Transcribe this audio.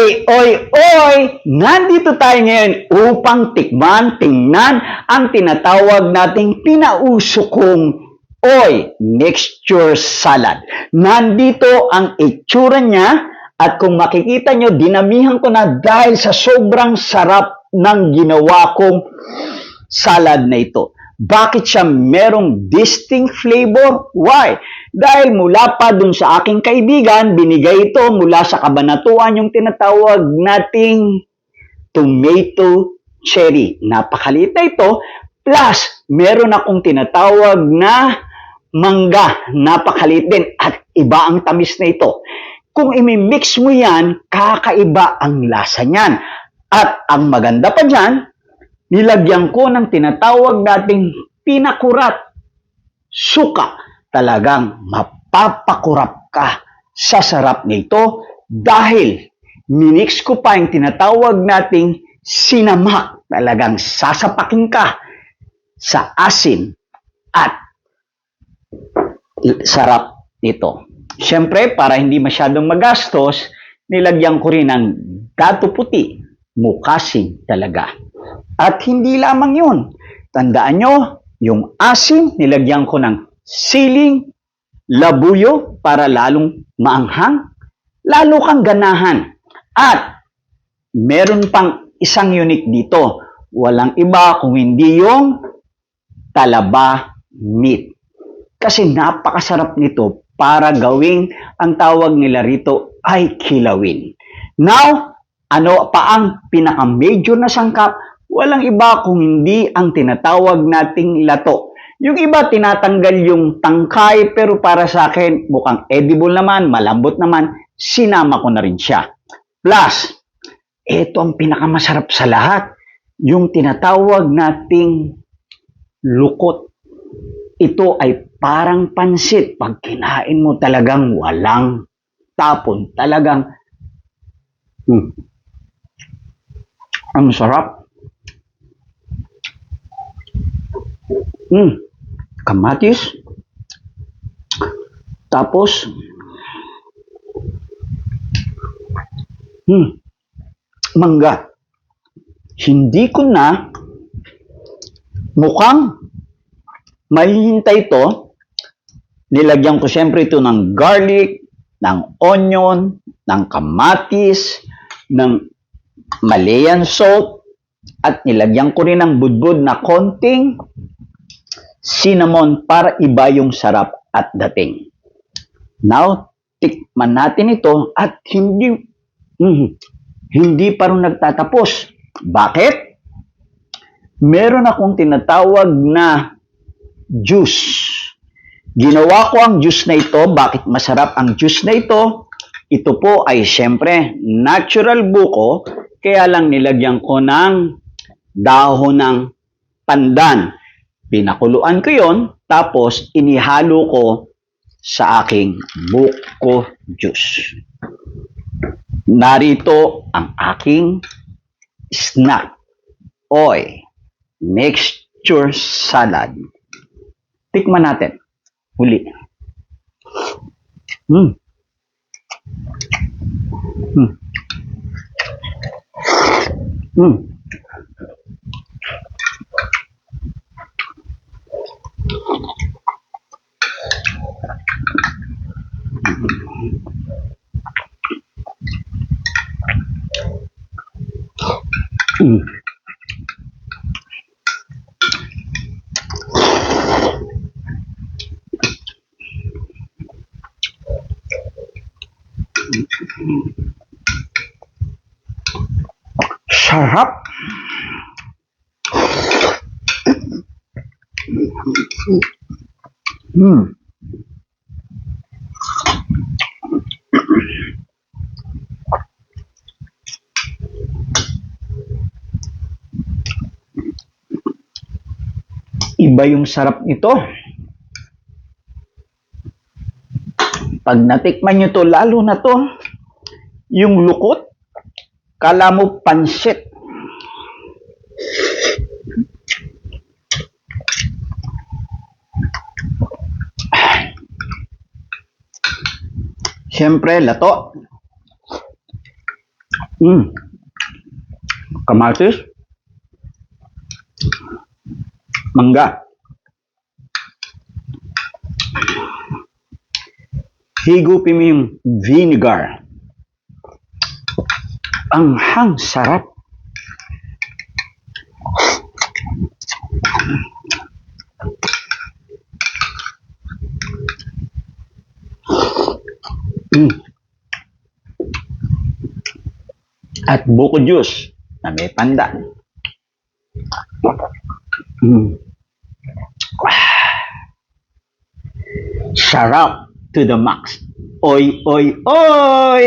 Oy! Nandito tayo ngayon upang tingnan ang tinatawag nating pinausokong mixture salad. Nandito ang itsura niya at kung makikita nyo, dinamihan ko na dahil sa sobrang sarap ng ginawa kong salad na ito. Bakit siya merong distinct flavor? Why? Dahil mula pa dun sa aking kaibigan, binigay ito mula sa Kabanatuan yung tinatawag nating tomato cherry. Napakaliit na ito. Plus, meron akong tinatawag na mangga. Napakaliit din at iba ang tamis na ito. Kung imimix mo yan, kakaiba ang lasa niyan. At ang maganda pa dyan, nilagyan ko ng tinatawag nating pinakurat. Suka. Talagang mapapakurap ka sa sarap nito dahil minix ko pa yung tinatawag nating sinama. Talagang sasapakin ka sa asin at sarap nito. Siyempre, para hindi masyadong magastos, nilagyan ko rin ng gato puti. Mukasing talaga. At hindi lamang yun. Tandaan nyo, yung asin, nilagyan ko ng siling, labuyo para lalong maanghang, lalo kang ganahan. At meron pang isang unique dito. Walang iba kung hindi yung talaba meat. Kasi napakasarap nito para gawing ang tawag nila rito ay kilawin. Now, ano pa ang pinaka-major na sangkap? Walang iba kung hindi ang tinatawag nating lato. Yung iba tinatanggal yung tangkay pero para sa akin mukhang edible naman, malambot naman, sinama ko na rin siya. Plus, ito ang pinakamasarap sa lahat, yung tinatawag nating lukot. Ito ay parang pansit. Pag kinain mo talagang walang tapon. Talagang ang sarap. Kamatis. Tapos, mangga. Hindi ko na mukhang mahihintay ito. Nilagyan ko siyempre ito ng garlic, ng onion, ng kamatis, ng Malayan salt, at nilagyan ko rin ng budbud na konting cinnamon para iba yung sarap at dating. Now, tikman natin ito at hindi pa rin nagtatapos. Bakit? Meron akong tinatawag na juice. Ginawa ko ang juice na ito. Bakit masarap ang juice na ito? Ito po ay siyempre natural buko, kaya lang nilagyan ko ng dahon ng pandan. Pinakuluan ko yon, tapos inihalo ko sa aking buko juice. Narito ang aking snack. Mixture salad. Tikman natin. Huli. Sarap. Iba yung sarap nito. Pag natikman nyo to, lalo na to, yung lukot, kala mo pansit. Siyempre, lato. Mm. Kamatis, mangga, higupin mo yung vinegar. Ang hang sarap. Mm. At buko juice na may pandan. Mm. Sarap to the max. Oy, oy, oy!